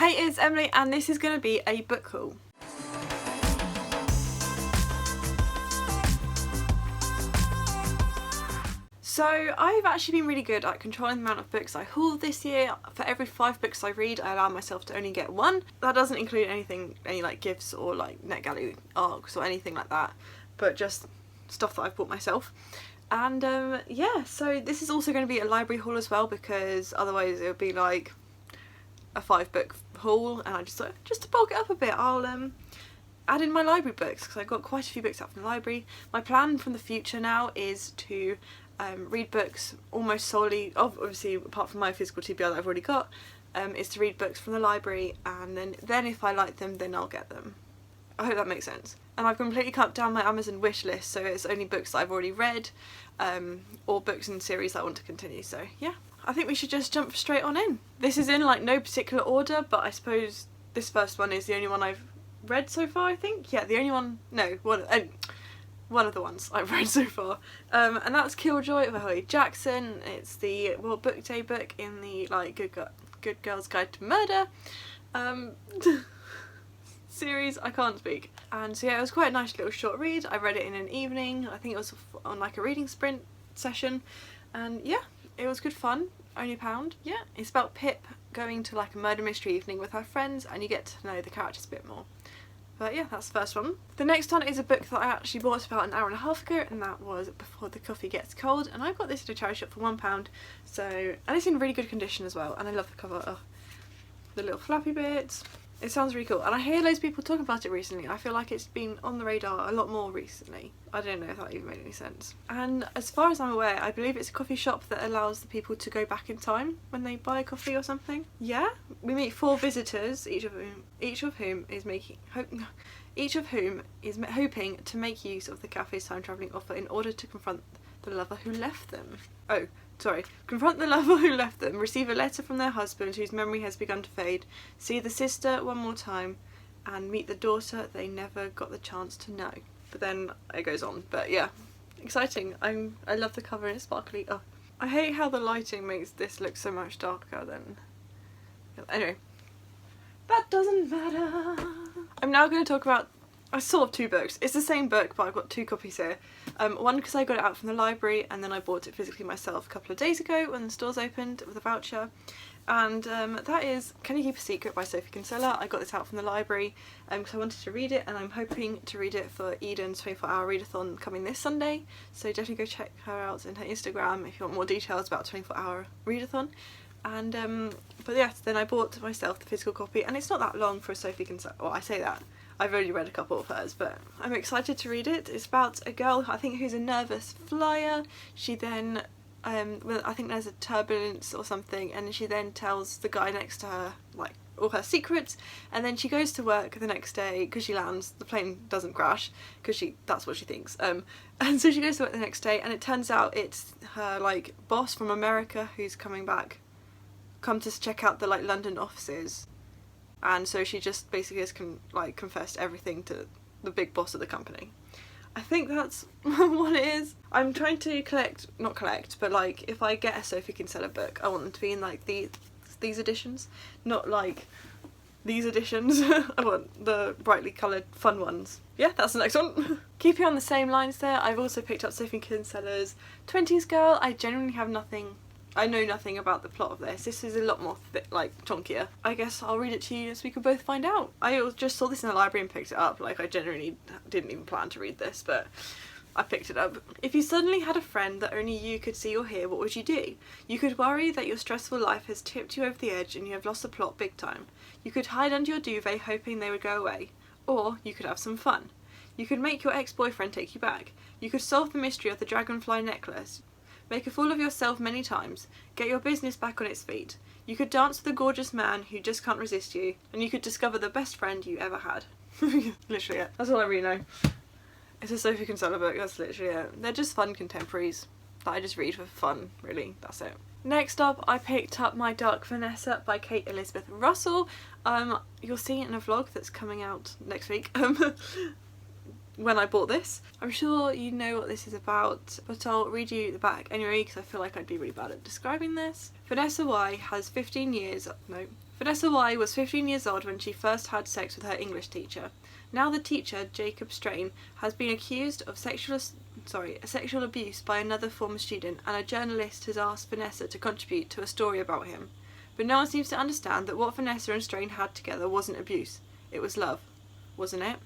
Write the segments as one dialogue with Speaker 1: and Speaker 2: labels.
Speaker 1: Hey, it's Emily and this is going to be a book haul. So I've actually been really good at controlling the amount of books I haul this year. For every 5 books I read, I allow myself to only get 1. That doesn't include any like gifts or like NetGalley arcs or anything like that, but just stuff that I've bought myself. And yeah, so this is also going to be a library haul as well, because otherwise it would be like a 5-book haul, and I just thought, just to bulk it up a bit, I'll add in my library books, because I've got quite a few books out from the library. My plan from the future now is to read books almost solely, obviously apart from my physical TBR that I've already got, is to read books from the library, and then if I like them, then I'll get them. I hope that makes sense. And I've completely cut down my Amazon wish list, so it's only books that I've already read, or books in series that I want to continue. So yeah, I think we should just jump straight on in. This is in like no particular order, but I suppose this first one is the only one I've read so far, I think. Yeah, the only one, no, one of the ones I've read so far. And that's Killjoy by Holly Jackson. It's the World Book Day book in the like Good Girl's Guide to Murder series. I can't speak. And so yeah, it was quite a nice little short read. I read it in an evening. I think it was on like a reading sprint session, and yeah, it was good fun. Only £1. Yeah, it's about Pip going to like a murder mystery evening with her friends, and you get to know the characters a bit more. But yeah, that's the first one. The next one is a book that I actually bought about an hour and a half ago, and that was Before the Coffee Gets Cold, and I got this at a charity shop for £1. So, and it's in really good condition as well, and I love the cover. Oh, the little flappy bits. It sounds really cool, and I hear loads of people talking about it recently. I feel like it's been on the radar a lot more recently. I don't know if that even made any sense. And as far as I'm aware, I believe it's a coffee shop that allows the people to go back in time when they buy a coffee or something. Yeah, we meet 4 visitors, each of whom is hoping to make use of the cafe's time travelling offer in order to confront the lover who left them. Confront the lover who left them, receive a letter from their husband whose memory has begun to fade, see the sister one more time, and meet the daughter they never got the chance to know. But then it goes on. But yeah, exciting. I love the cover and it's sparkly. Oh, I hate how the lighting makes this look so much darker than... Anyway, that doesn't matter. I'm now going to talk about sort of 2 books. It's the same book, but I've got 2 copies here. One because I got it out from the library, and then I bought it physically myself a couple of days ago when the stores opened with a voucher. And that is Can You Keep a Secret by Sophie Kinsella. I got this out from the library because I wanted to read it, and I'm hoping to read it for Eden's 24-hour readathon coming this Sunday. So definitely go check her out in her Instagram if you want more details about 24-hour readathon. And but yes, then I bought myself the physical copy, and it's not that long for a Sophie Kinsella. Well, I say that. I've already read a couple of hers, but I'm excited to read it. It's about a girl, I think, who's a nervous flyer. She then, well, I think there's a turbulence or something, and she then tells the guy next to her, like, all her secrets, and then she goes to work the next day because she lands, the plane doesn't crash, because that's what she thinks. And so she goes to work the next day, and it turns out it's her, like, boss from America who's come to check out the, like, London offices. And so she just basically has confessed everything to the big boss of the company. I think that's what it is. I'm trying to not collect, but like if I get a Sophie Kinsella book, I want them to be in like these editions, not like these editions. I want the brightly coloured fun ones. Yeah, that's the next one. Keeping on the same lines there, I've also picked up Sophie Kinsella's 20s Girl. I know nothing about the plot of this. This is a lot more chunkier. I guess I'll read it to you so we can both find out. I just saw this in the library and picked it up. Like, I genuinely didn't even plan to read this, but I picked it up. If you suddenly had a friend that only you could see or hear, what would you do? You could worry that your stressful life has tipped you over the edge and you have lost the plot big time. You could hide under your duvet hoping they would go away. Or you could have some fun. You could make your ex-boyfriend take you back. You could solve the mystery of the dragonfly necklace. Make a fool of yourself many times, get your business back on its feet. You could dance with a gorgeous man who just can't resist you, and you could discover the best friend you ever had. Literally it. That's all I really know. It's a Sophie Kinsella book, that's literally it. They're just fun contemporaries that I just read for fun, really, that's it. Next up, I picked up My Dark Vanessa by Kate Elizabeth Russell. You'll see it in a vlog that's coming out next week. When I bought this. I'm sure you know what this is about, but I'll read you the back anyway because I feel like I'd be really bad at describing this. Vanessa Y has 15 years, no, Vanessa Y was 15 years old when she first had sex with her English teacher. Now the teacher, Jacob Strain, has been accused of sexual abuse by another former student, and a journalist has asked Vanessa to contribute to a story about him. But no one seems to understand that what Vanessa and Strain had together wasn't abuse, it was love, wasn't it?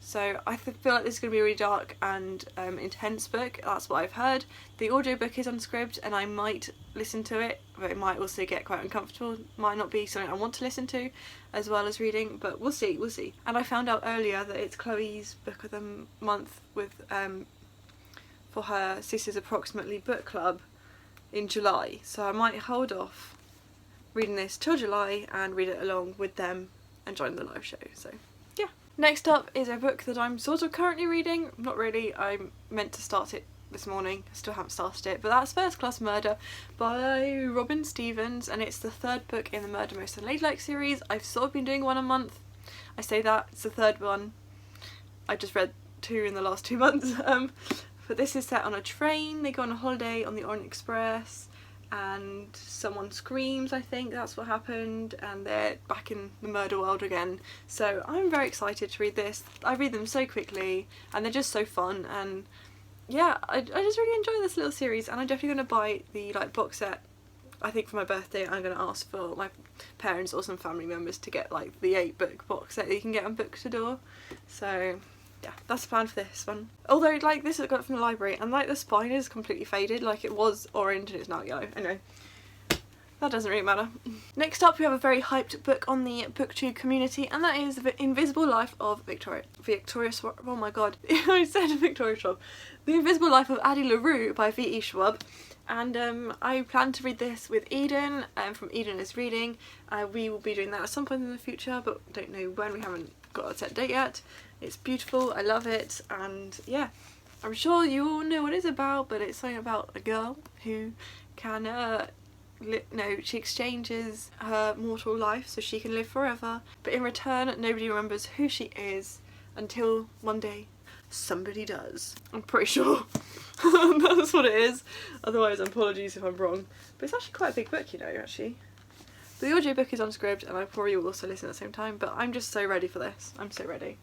Speaker 1: So I feel like this is going to be a really dark and intense book. That's what I've heard. The audiobook is on Scribd and I might listen to it, but it might also get quite uncomfortable. Might not be something I want to listen to as well as reading, but we'll see, we'll see. And I found out earlier that it's Chloe's book of the month with for her Sisters Approximately book club in July. So I might hold off reading this till July and read it along with them and join the live show. So yeah. Next up is a book that I'm sort of currently reading. Not really, I meant to start it this morning, I still haven't started it, but that's First Class Murder by Robin Stevens, and it's the third book in the Murder Most Unladylike series. I've sort of been doing one a month. I say that, it's the third one. I just read 2 in the last 2 months. But this is set on a train. They go on a holiday on the Orient Express and someone screams, I think that's what happened, and they're back in the murder world again. So I'm very excited to read this. I read them so quickly and they're just so fun, and yeah, I just really enjoy this little series, and I'm definitely going to buy the box set. I think for my birthday I'm going to ask for my parents or some family members to get the 8-book box set that you can get on Book to Door. So yeah, that's the plan for this one. Although this I got from the library, and the spine is completely faded, it was orange and it's now yellow. Anyway, that doesn't really matter. Next up we have a very hyped book on the BookTube community, and that is The Invisible Life of Victoria oh my god, I said Victoria Schwab. The Invisible Life of Addie LaRue by V.E. Schwab. And I plan to read this with Eden, from Eden is Reading. We will be doing that at some point in the future, but don't know when, we haven't got a set date yet. It's beautiful, I love it, and yeah, I'm sure you all know what it's about, but it's something about a girl who can, she exchanges her mortal life so she can live forever, but in return nobody remembers who she is until one day somebody does. I'm pretty sure that's what it is, otherwise apologies if I'm wrong, but it's actually quite a big book, actually. The audiobook is on Scribd and I probably will also listen at the same time, but I'm just so ready for this. I'm so ready.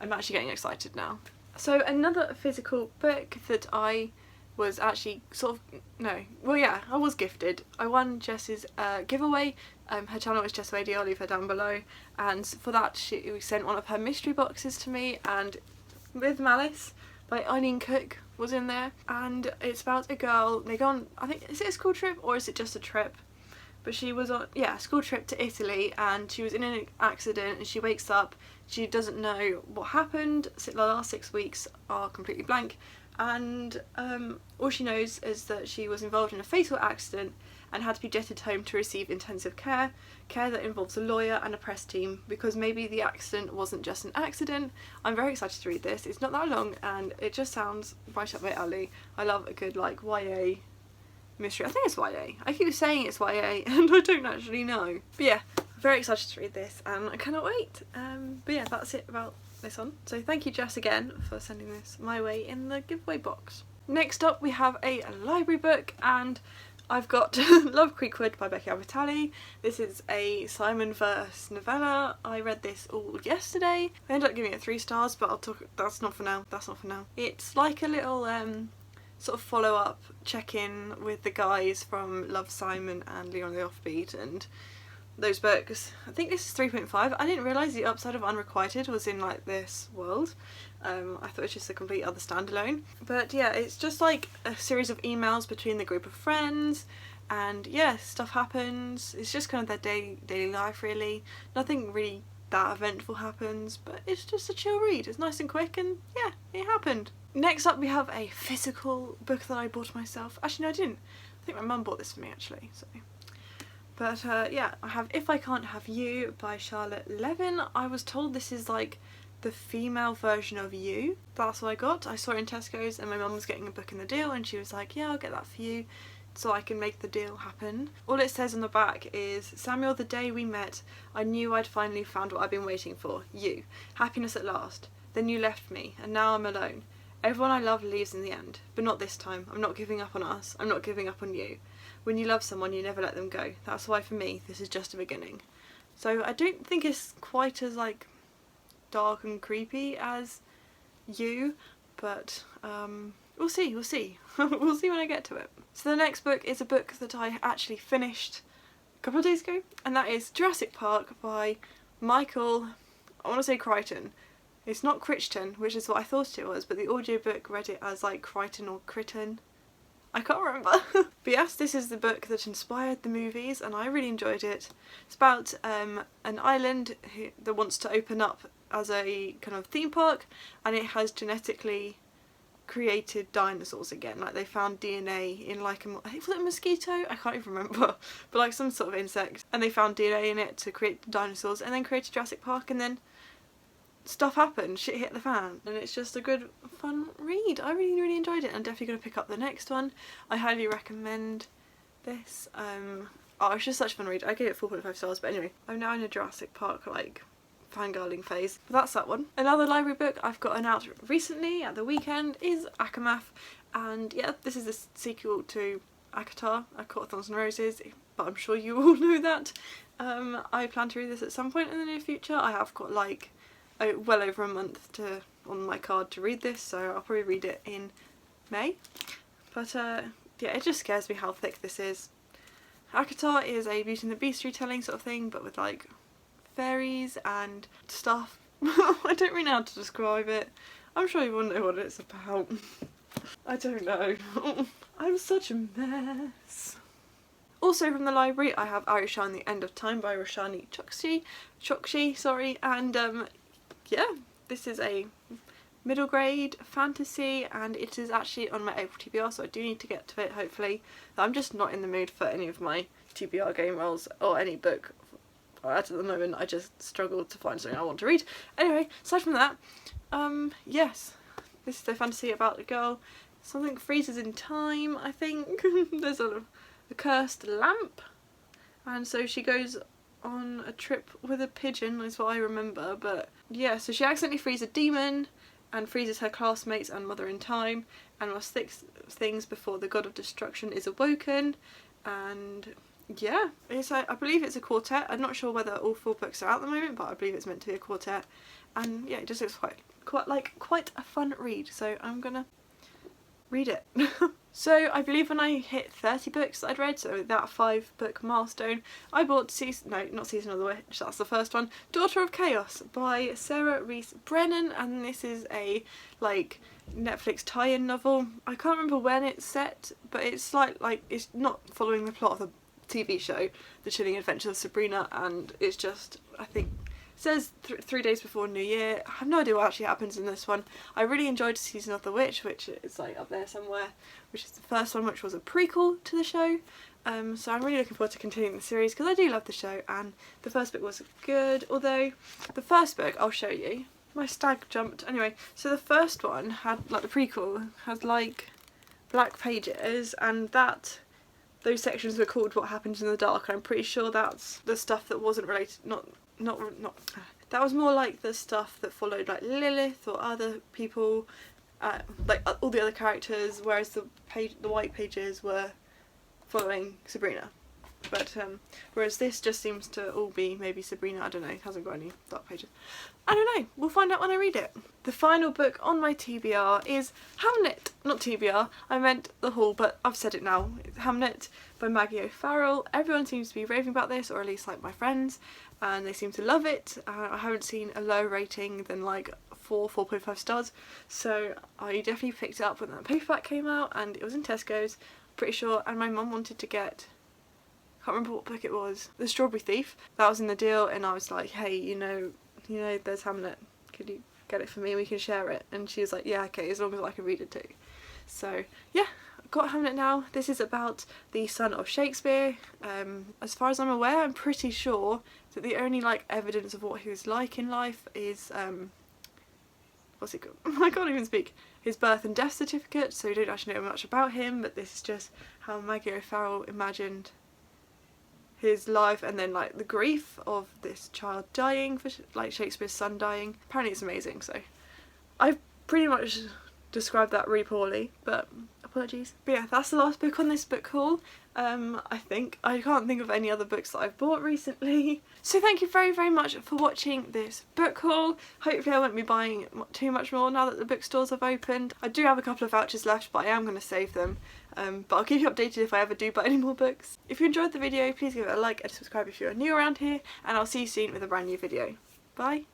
Speaker 1: I'm actually getting excited now. So another physical book that I was actually I was gifted. I won Jess's giveaway. Her channel is Jess Radio, I'll leave her down below, and for that she sent one of her mystery boxes to me, and with Malice by Eileen Cook was in there, and it's about a girl, they go on, I think, is it a school trip or is it just a trip? But she was on, a school trip to Italy, and she was in an accident and she wakes up, she doesn't know what happened, so the last 6 weeks are completely blank, and all she knows is that she was involved in a fatal accident and had to be jetted home to receive intensive care that involves a lawyer and a press team, because maybe the accident wasn't just an accident. I'm very excited to read this. It's not that long and it just sounds right up my alley. I love a good YA mystery. I think it's YA. I keep saying it's YA and I don't actually know. But yeah, very excited to read this and I cannot wait. But yeah, that's it about this one. So thank you Jess again for sending this my way in the giveaway box. Next up we have a library book, and I've got Love Creekwood by Becky Albertalli. This is a Simon verse novella. I read this all yesterday. I ended up giving it 3 stars, but that's not for now. It's like a little sort of follow-up check-in with the guys from Love, Simon and Leon the Offbeat and those books. I think this is 3.5. I didn't realise the upside of Unrequited was in this world. I thought it was just a complete other standalone. But yeah, it's just a series of emails between the group of friends, and yeah, stuff happens. It's just kind of their daily life really. Nothing really that eventful happens, but it's just a chill read. It's nice and quick, and yeah, it happened. Next up we have a physical book that I bought myself. Actually no, I didn't. I think my mum bought this for me actually. So. But yeah, I have If I Can't Have You by Charlotte Levin. I was told this is the female version of You. That's what I got. I saw it in Tesco's and my mum was getting a book in the deal and she was like, yeah, I'll get that for you so I can make the deal happen. All it says on the back is, Samuel, the day we met, I knew I'd finally found what I've been waiting for. You. Happiness at last. Then you left me and now I'm alone. Everyone I love leaves in the end, but not this time. I'm not giving up on us. I'm not giving up on you. when you love someone you never let them go. That's why for me this is just a beginning. So I don't think it's quite as like dark and creepy as You, but we'll see, we'll see. We'll see when I get to it. So the next book is a book that I actually finished a couple of days ago, and that is Jurassic Park by Michael, I want to say Crichton. It's not Crichton, which is what I thought it was, but the audiobook read it as like Crichton or Crichton. I can't remember. But yes, this is the book that inspired the movies and I really enjoyed it. It's about an island that wants to open up as a kind of theme park, and it has genetically created dinosaurs again. Like they found DNA in like I think was it a mosquito? I can't even remember. But like some sort of insect, and they found DNA in it to create the dinosaurs, and then created Jurassic Park, and then stuff happened, shit hit the fan, and it's just a good fun read. I really enjoyed it. I'm definitely going to pick up the next one. I highly recommend this. Oh, it's just such a fun read. I gave it 4.5 stars, but anyway, I'm now in a Jurassic Park like fangirling phase. But that's that one. Another library book I've gotten out recently at the weekend is Akamath, and yeah, this is the sequel to Akatar, A Court of Thorns and Roses, but I'm sure you all know that. I plan to read this at some point in the near future. I have got like well over a month on my card to read this, so I'll probably read it in May. But yeah, it just scares me how thick this is. Akatar is a Beauty and the Beast retelling sort of thing, but with like fairies and stuff. I don't really know how to describe it. I'm sure you wouldn't know what it's about. I don't know. I'm such a mess. Also from the library I have Irisha and the End of Time by Roshani Chokshi, sorry, and yeah, this is a middle grade fantasy and it is actually on my April TBR, so I do need to get to it hopefully. I'm just not in the mood for any of my TBR game rolls or any book at the moment. I just struggle to find something I want to read. Anyway, aside from that, yes, this is a fantasy about a girl, something freezes in time, I think. There's a cursed lamp, and so she goes on a trip with a pigeon is what I remember, but yeah, so she accidentally frees a demon and freezes her classmates and mother in time, and must fix things before the god of destruction is awoken. And yeah, I believe it's a quartet. I'm not sure whether all 4 books are out at the moment, but I believe it's meant to be a quartet. And yeah, it just looks quite a fun read, so I'm gonna read it. So I believe when I hit 30 books that I'd read, so that 5-book milestone, I bought not Season of the Witch, that's the first one, Daughter of Chaos by Sarah Rees Brennan, and this is a like Netflix tie-in novel. I can't remember when it's set, but it's like it's not following the plot of the TV show The Chilling Adventures of Sabrina, and it's just, I think it says 3 days before New Year. I have no idea what actually happens in this one. I really enjoyed Season of the Witch, which is like up there somewhere, which is the first one, which was a prequel to the show. So I'm really looking forward to continuing the series because I do love the show, and the first book was good, although the first book, I'll show you. My stag jumped. Anyway, so the first one had, like the prequel, had like black pages, and those sections were called What Happens in the Dark. I'm pretty sure that's the stuff that wasn't related, that was more like the stuff that followed like Lilith or other people, like all the other characters, whereas the white pages were following Sabrina. But whereas this just seems to all be maybe Sabrina, I don't know, it hasn't got any dark pages. I don't know, we'll find out when I read it. The final book on my TBR is Hamlet. Not TBR, I meant the haul, but I've said it now. It's Hamlet by Maggie O'Farrell. Everyone seems to be raving about this, or at least like my friends, and they seem to love it. I haven't seen a lower rating than like 4.5 stars, so I definitely picked it up when that paperback came out, and it was in Tesco's, pretty sure, and my mum wanted to get, I can't remember what book it was, The Strawberry Thief. That was in the deal, and I was like, hey, you know there's Hamlet, could you get it for me and we can share it? And she was like, yeah, okay, as long as I can read it too. So yeah, I've got Hamlet now. This is about the son of Shakespeare. As far as I'm aware, I'm pretty sure that the only like evidence of what he was like in life is what's it called? I can't even speak. His birth and death certificate, so we don't actually know much about him, but this is just how Maggie O'Farrell imagined his life, and then like the grief of this child dying, for like Shakespeare's son dying. Apparently it's amazing, so I've pretty much described that really poorly, but Apologies. But yeah, that's the last book on this book haul. I think. I can't think of any other books that I've bought recently. So thank you very much for watching this book haul. Hopefully I won't be buying too much more now that the bookstores have opened. I do have a couple of vouchers left, but I am going to save them. But I'll keep you updated if I ever do buy any more books. If you enjoyed the video, please give it a like and subscribe if you're new around here, and I'll see you soon with a brand new video. Bye!